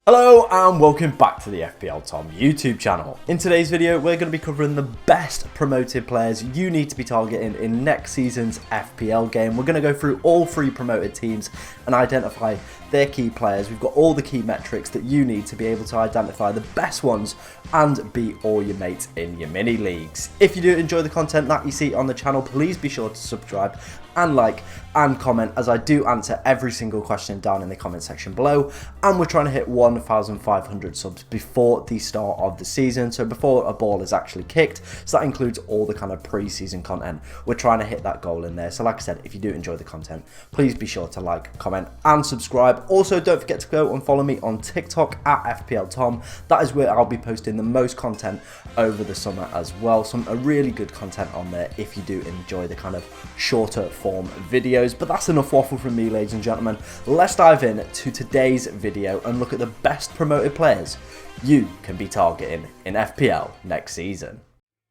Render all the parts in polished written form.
Hello and welcome back to the FPL Tom YouTube channel. In today's video we're going to be covering the best promoted players you need to be targeting in next season's FPL game. We're going to go through all 3 promoted teams and identify their key players. We've got all the key metrics that you need to be able to identify the best ones and beat all your mates in your mini leagues. If you do enjoy the content that you see on the channel, please be sure to subscribe and like and comment, as I do answer every single question down in the comment section below. And we're trying to hit 1,500 subs before the start of the season, so before a ball is actually kicked. So that includes all the kind of pre-season content. We're trying to hit that goal in there. So like I said, if you do enjoy the content, please be sure to like, comment and subscribe. Also, don't forget to go and follow me on TikTok at FPL Tom. That is where I'll be posting the most content over the summer as well. Some really good content on there if you do enjoy the kind of shorter form videos. But that's enough waffle from me, ladies and gentlemen. Let's dive in to today's video and look at the best promoted players you can be targeting in FPL next season.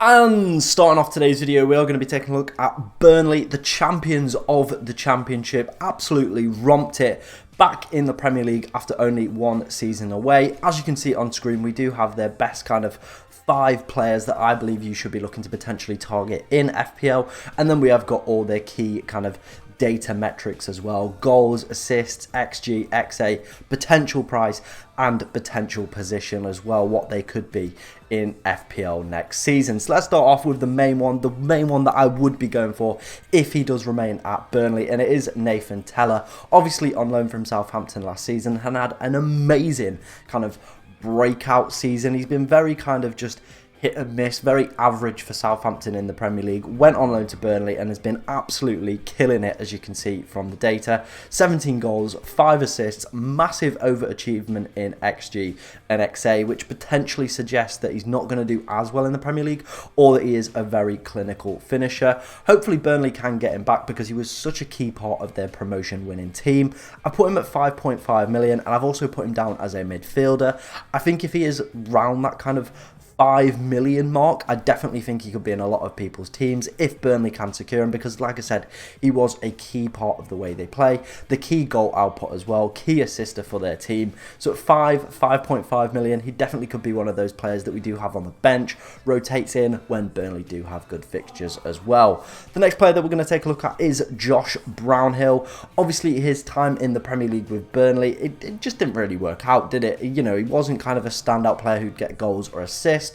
And starting off today's video, we are going to be taking a look at Burnley, the champions of the Championship. Absolutely romped it back in the Premier League after only 1 season away. As you can see on screen, we do have their best kind of 5 players that I believe you should be looking to potentially target in FPL. And then we have got all their key kind of data metrics as well: goals, assists, XG, XA, potential price and potential position as well, what they could be in FPL next season. So let's start off with the main one that I would be going for if he does remain at Burnley, and it is Nathan Tella. Obviously on loan from Southampton last season, and had an amazing kind of breakout season. He's been very kind of just hit and miss, very average for Southampton in the Premier League. Went on loan to Burnley and has been absolutely killing it, as you can see from the data. 17 goals, 5 assists, massive overachievement in XG and XA, which potentially suggests that he's not going to do as well in the Premier League, or that he is a very clinical finisher. Hopefully Burnley can get him back, because he was such a key part of their promotion winning team. I put him at 5.5 million, and I've also put him down as a midfielder. I think if he is round that kind of 5 million mark, I definitely think he could be in a lot of people's teams if Burnley can secure him, because like I said, he was a key part of the way they play, the key goal output as well, key assister for their team. So at 5.5 million, he definitely could be one of those players that we do have on the bench, rotates in when Burnley do have good fixtures as well. The next player that we're going to take a look at is Josh Brownhill. Obviously his time in the Premier League with Burnley, it just didn't really work out, did it? You know, he wasn't kind of a standout player who'd get goals or assists.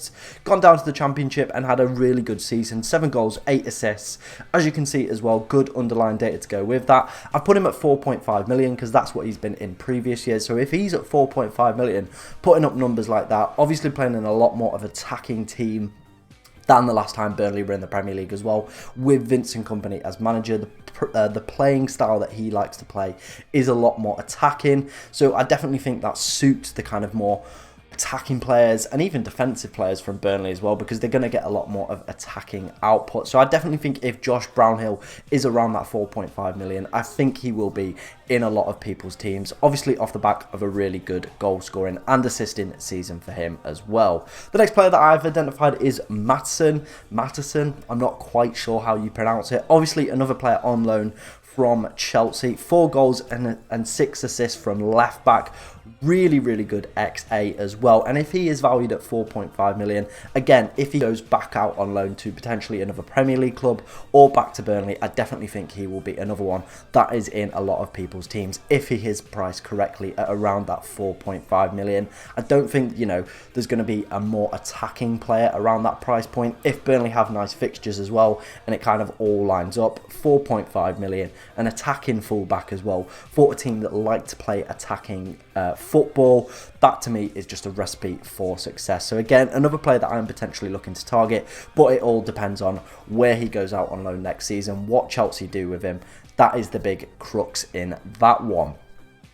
Gone down to the Championship and had a really good season. 7 goals, 8 assists. As you can see as well, good underlying data to go with that. I've put him at 4.5 million because that's what he's been in previous years. So if he's at 4.5 million, putting up numbers like that, obviously playing in a lot more of an attacking team than the last time Burnley were in the Premier League as well, with Vincent Kompany as manager. The playing style that he likes to play is a lot more attacking. So I definitely think that suits the kind of more attacking players and even defensive players from Burnley as well, because they're going to get a lot more of attacking output. So I definitely think if Josh Brownhill is around that 4.5 million, I think he will be in a lot of people's teams, obviously off the back of a really good goal scoring and assisting season for him as well. The next player that I've identified is Matteson. I'm not quite sure how you pronounce it. Obviously another player on loan from Chelsea, 4 goals and 6 assists from left back. Really good XA as well. And if he is valued at 4.5 million, again, if he goes back out on loan to potentially another Premier League club or back to Burnley, I definitely think he will be another one that is in a lot of people's teams if he is priced correctly at around that 4.5 million. I don't think, you know, there's going to be a more attacking player around that price point if Burnley have nice fixtures as well and it kind of all lines up. 4.5 million, an attacking fullback as well for a team that like to play attacking football. That to me is just a recipe for success. So again, another player that I'm potentially looking to target, but it all depends on where he goes out on loan next season, what Chelsea do with him. That is the big crux in that one.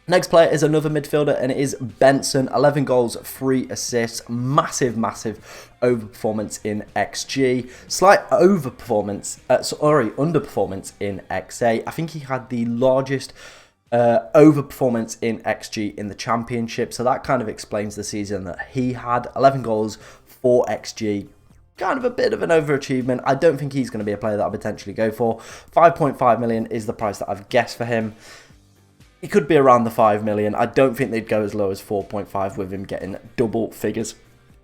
Next player is another midfielder, and it is Benson. 11 goals, 3 assists, massive overperformance in XG, slight underperformance in XA. I think he had the largest overperformance in XG in the Championship, so that kind of explains the season that he had. 11 goals, 4 XG, kind of a bit of an overachievement. I don't think he's going to be a player that I'll potentially go for. 5.5 million is the price that I've guessed for him. He could be around the 5 million. I don't think they'd go as low as 4.5 with him getting double figures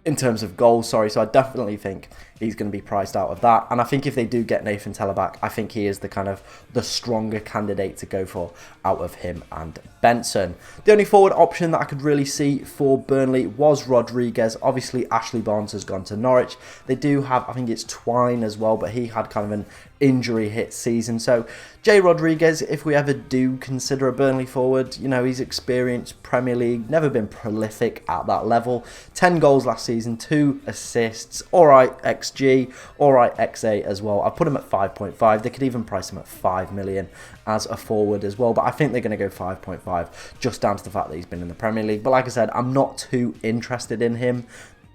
in terms of goals, sorry. So I definitely think he's going to be priced out of that. And I think if they do get Nathan Tella back, I think he is the kind of the stronger candidate to go for out of him and Benson. The only forward option that I could really see for Burnley was Rodriguez. Obviously, Ashley Barnes has gone to Norwich. They do have, I think it's Twine as well, but he had kind of an injury hit season. So Jay Rodriguez, if we ever do consider a Burnley forward, you know, he's experienced Premier League, never been prolific at that level. 10 goals last season, 2 assists, alright XG, alright XA as well. I put him at 5.5. They could even price him at 5 million as a forward as well, but I think they're going to go 5.5 just down to the fact that he's been in the Premier League. But like I said, I'm not too interested in him.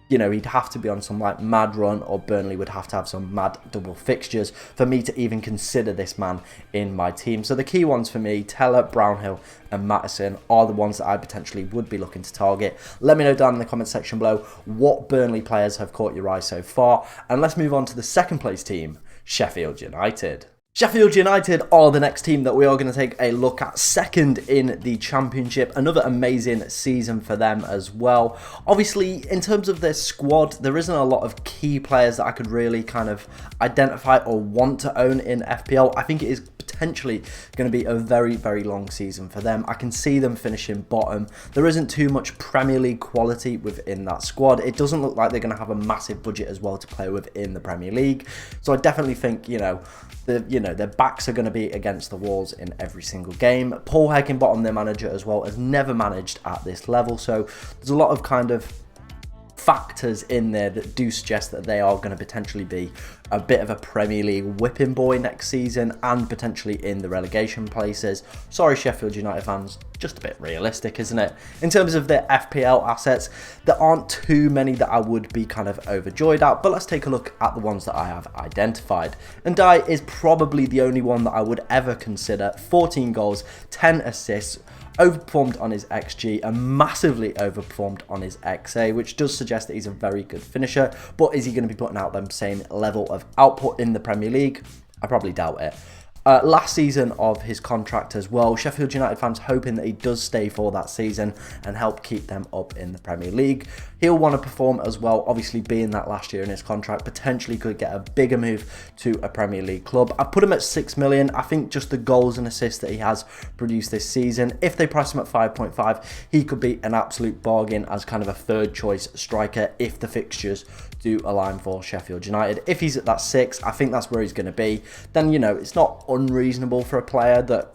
You know, he'd have to be on some like mad run, or Burnley would have to have some mad double fixtures for me to even consider this man in my team. So the key ones for me, Teller, Brownhill and Maddison, are the ones that I potentially would be looking to target. Let me know down in the comment section below what Burnley players have caught your eye so far. And let's move on to the second place team, Sheffield United. Sheffield United are the next team that we are going to take a look at, second in the Championship. Another amazing season for them as well. Obviously, in terms of their squad, there isn't a lot of key players that I could really kind of identify or want to own in FPL. I think it is potentially going to be a very, very long season for them. I can see them finishing bottom. There isn't too much Premier League quality within that squad. It doesn't look like they're going to have a massive budget as well to play with in the Premier League. So I definitely think, their backs are going to be against the walls in every single game. Paul Heckingbottom, their manager as well, has never managed at this level. So there's a lot of kind of factors in there that do suggest that they are going to potentially be a bit of a Premier League whipping boy next season and potentially in the relegation places. Sorry, Sheffield United fans, just a bit realistic, isn't it? In terms of their FPL assets, there aren't too many that I would be kind of overjoyed at, but let's take a look at the ones that I have identified. Ndai is probably the only one that I would ever consider. 14 goals, 10 assists, overperformed on his XG and massively overperformed on his XA, which does suggest that he's a very good finisher. But is he going to be putting out the same level of output in the Premier League? I probably doubt it. Last season of his contract as well, Sheffield United fans hoping that he does stay for that season and help keep them up in the Premier League. He'll want to perform as well, obviously being that last year in his contract, potentially could get a bigger move to a Premier League club. I put him at 6 million. I think just the goals and assists that he has produced this season, if they price him at 5.5, he could be an absolute bargain as kind of a third choice striker if the fixtures do align for Sheffield United. If he's at that 6, I think that's where he's going to be. Then, it's not unreasonable for a player that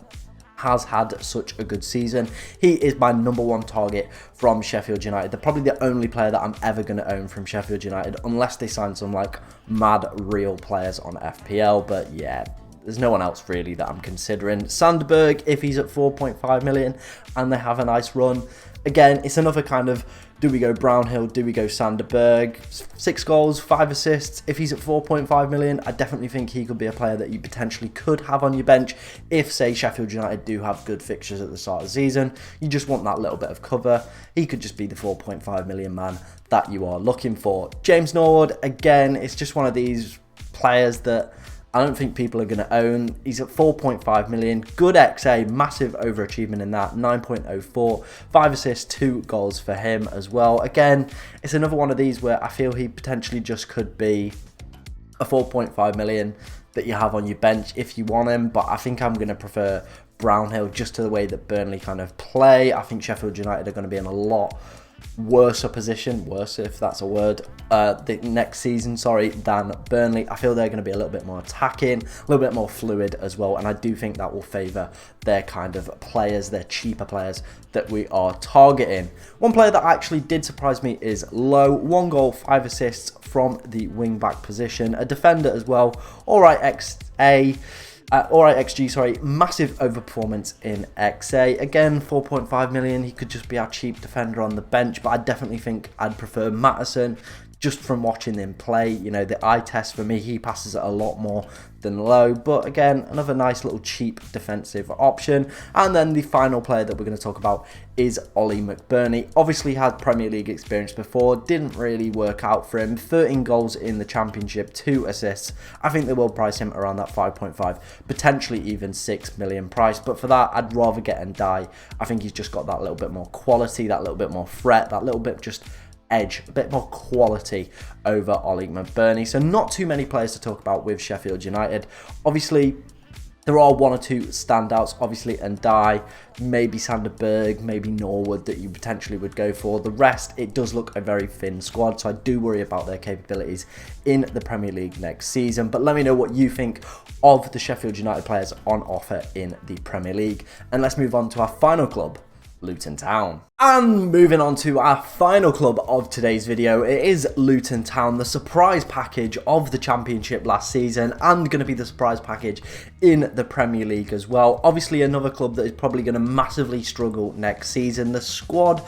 has had such a good season. He is my #1 target from Sheffield United. They're probably the only player that I'm ever going to own from Sheffield United, unless they sign some like mad real players on FPL. But yeah, there's no one else really that I'm considering. Sandberg, if he's at 4.5 million and they have a nice run, again, it's another kind of, do we go Brownhill, do we go Sandberg? 6 goals, 5 assists. If he's at 4.5 million, I definitely think he could be a player that you potentially could have on your bench if, say, Sheffield United do have good fixtures at the start of the season. You just want that little bit of cover. He could just be the 4.5 million man that you are looking for. James Norwood, again, it's just one of these players that I don't think people are going to own. He's at 4.5 million. Good XA, massive overachievement in that. 9.04. 5 assists, 2 goals for him as well. Again, it's another one of these where I feel he potentially just could be a 4.5 million that you have on your bench if you want him. But I think I'm going to prefer Brownhill just to the way that Burnley kind of play. I think Sheffield United are going to be in a lot worse position, worse if that's a word, the next season, than Burnley. I feel they're going to be a little bit more attacking, a little bit more fluid as well, and I do think that will favour their kind of players, their cheaper players that we are targeting. One player that actually did surprise me is Lowe. 1 goal, 5 assists from the wing-back position, a defender as well, alright XA, alright XG, massive overperformance in XA. Again, 4.5 million, he could just be our cheap defender on the bench, but I definitely think I'd prefer Maddison just from watching him play. You know, the eye test for me, he passes it a lot more than Low, but again, another nice little cheap defensive option. And then the final player that we're going to talk about is Ollie McBurney. Obviously had Premier League experience before, didn't really work out for him. 13 goals in the Championship, 2 assists. I think they will price him around that 5.5, potentially even 6 million price, but for that I'd rather get Ndiaye. I think he's just got that little bit more quality, that little bit more threat, that little bit just edge, a bit more quality over Ollie McBurney. So not too many players to talk about with Sheffield United. Obviously, there are 1 or 2 standouts. Obviously, Ndiaye, maybe Sander Berg, maybe Norwood that you potentially would go for. The rest, it does look a very thin squad, so I do worry about their capabilities in the Premier League next season. But let me know what you think of the Sheffield United players on offer in the Premier League. And let's move on to our final club, Luton Town. And moving on to our final club of today's video, it is Luton Town, the surprise package of the Championship last season and going to be the surprise package in the Premier League as well. Obviously another club that is probably going to massively struggle next season. The squad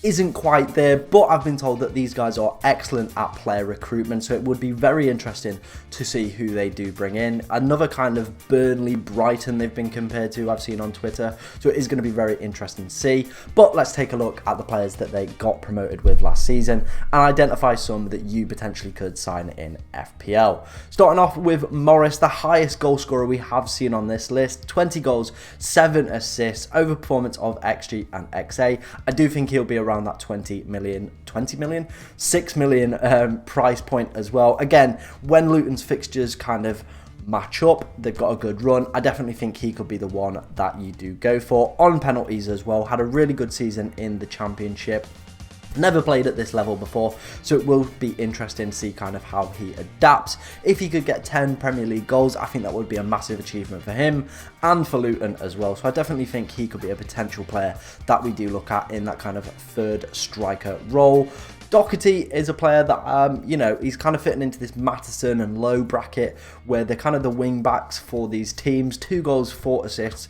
isn't quite there, but I've been told that these guys are excellent at player recruitment, so it would be very interesting to see who they do bring in. Another kind of Burnley, Brighton they've been compared to, I've seen on Twitter, so it is going to be very interesting to see. But let's take a look at the players that they got promoted with last season and identify some that you potentially could sign in FPL. Starting off with Morris, the highest goal scorer we have seen on this list, 20 goals, 7 assists, overperformance of XG and XA. I do think he'll be around that 6 million price point as well. Again, when Luton's fixtures kind of match up, they've got a good run, I definitely think he could be the one that you do go for. On penalties as well, had a really good season in the Championship. Never played at this level before, so it will be interesting to see kind of how he adapts. If he could get 10 Premier League goals, I think that would be a massive achievement for him and for Luton as well. So I definitely think he could be a potential player that we do look at in that kind of third striker role. Doherty is a player that, you know, he's kind of fitting into this Matheson and Low bracket where they're kind of the wing backs for these teams. 2 goals, 4 assists.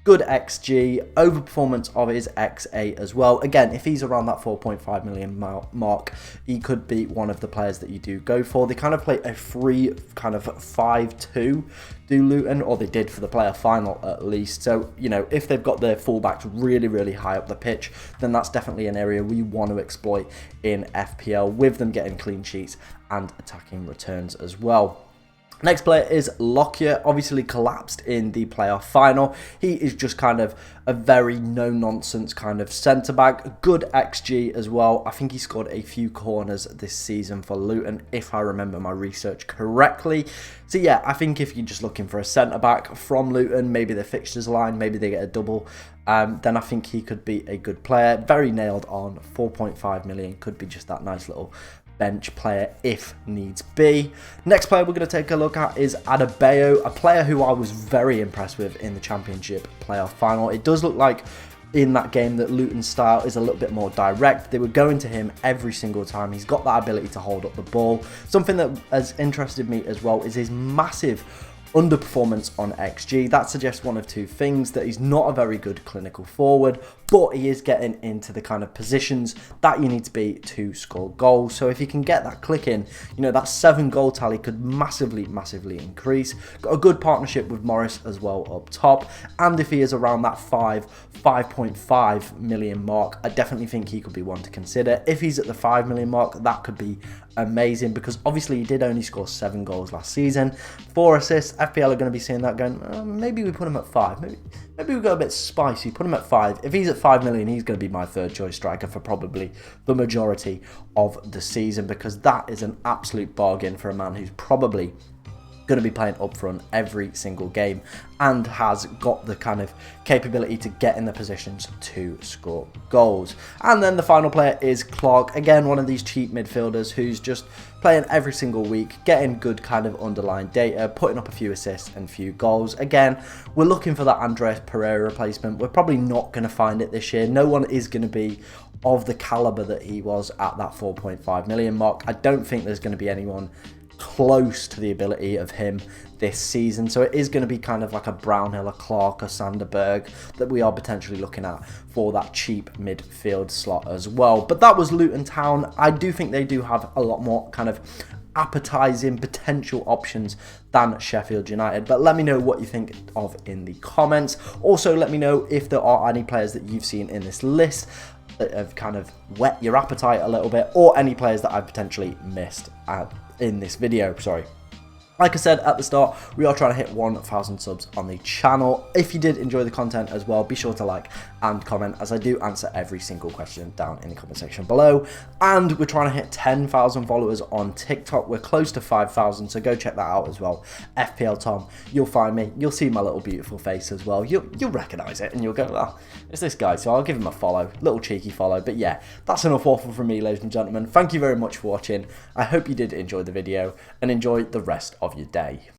Good XG, overperformance of his XA as well. Again, if he's around that 4.5 million mark, he could be one of the players that you do go for. They kind of play a free kind of 5-2, do Luton, or they did for the player final at least. So, you know, if they've got their fullbacks really, really high up the pitch, then that's definitely an area we want to exploit in FPL with them getting clean sheets and attacking returns as well. Next player is Lockyer, obviously collapsed in the playoff final. He is just kind of a very no-nonsense kind of centre-back. Good XG as well. I think he scored a few corners this season for Luton, if I remember my research correctly. So yeah, I think if you're just looking for a centre-back from Luton, maybe the fixtures line, maybe they get a double, then I think he could be a good player. Very nailed on, 4.5 million, could be just that nice little bench player if needs be. Next player we're going to take a look at is Adebayo, a player who I was very impressed with in the Championship playoff final. It does look like in that game that Luton's style is a little bit more direct. They were going to him every single time. He's got that ability to hold up the ball. Something that has interested me as well is his massive underperformance on XG. That suggests one of two things: that he's not a very good clinical forward, but he is getting into the kind of positions that you need to be to score goals. So if he can get that click in, you know, that 7 goal tally could massively increase. Got a good partnership with Morris as well up top, and if he is around that 5.5 million mark, I definitely think he could be one to consider. If he's at the 5 million mark, that could be amazing, because obviously he did only score 7 goals last season, 4 assists. FPL are going to be seeing that going, maybe we put him at 5, maybe we go a bit spicy, put him at 5. If he's at 5 million, he's going to be my third choice striker for probably the majority of the season, because that is an absolute bargain for a man who's probably going to be playing up front every single game and has got the kind of capability to get in the positions to score goals. And then the final player is Clark, again one of these cheap midfielders who's just playing every single week, getting good kind of underlying data, putting up a few assists and a few goals. Again, we're looking for that Andreas Pereira replacement. We're probably not going to find it this year. No one is going to be of the caliber that he was at that 4.5 million mark. I don't think there's going to be anyone close to the ability of him this season. So it is going to be kind of like a Brownhill, a Clark, a Sanderberg that we are potentially looking at for that cheap midfield slot as well. But that was Luton Town. I do think they do have a lot more kind of appetizing potential options than Sheffield United, but let me know what you think of in the comments. Also, let me know if there are any players that you've seen in this list that have kind of whet your appetite a little bit, or any players that I've potentially missed in this video. Sorry. Like I said at the start, we are trying to hit 1,000 subs on the channel. If you did enjoy the content as well, be sure to like and comment, as I do answer every single question down in the comment section below. And we're trying to hit 10,000 followers on TikTok. We're close to 5,000, so go check that out as well. FPL Tom, you'll find me. You'll see my little beautiful face as well. You'll recognise it and you'll go, well, it's this guy, so I'll give him a follow. Little cheeky follow. But yeah, that's enough waffle from me, ladies and gentlemen. Thank you very much for watching. I hope you did enjoy the video and enjoy the rest of your day.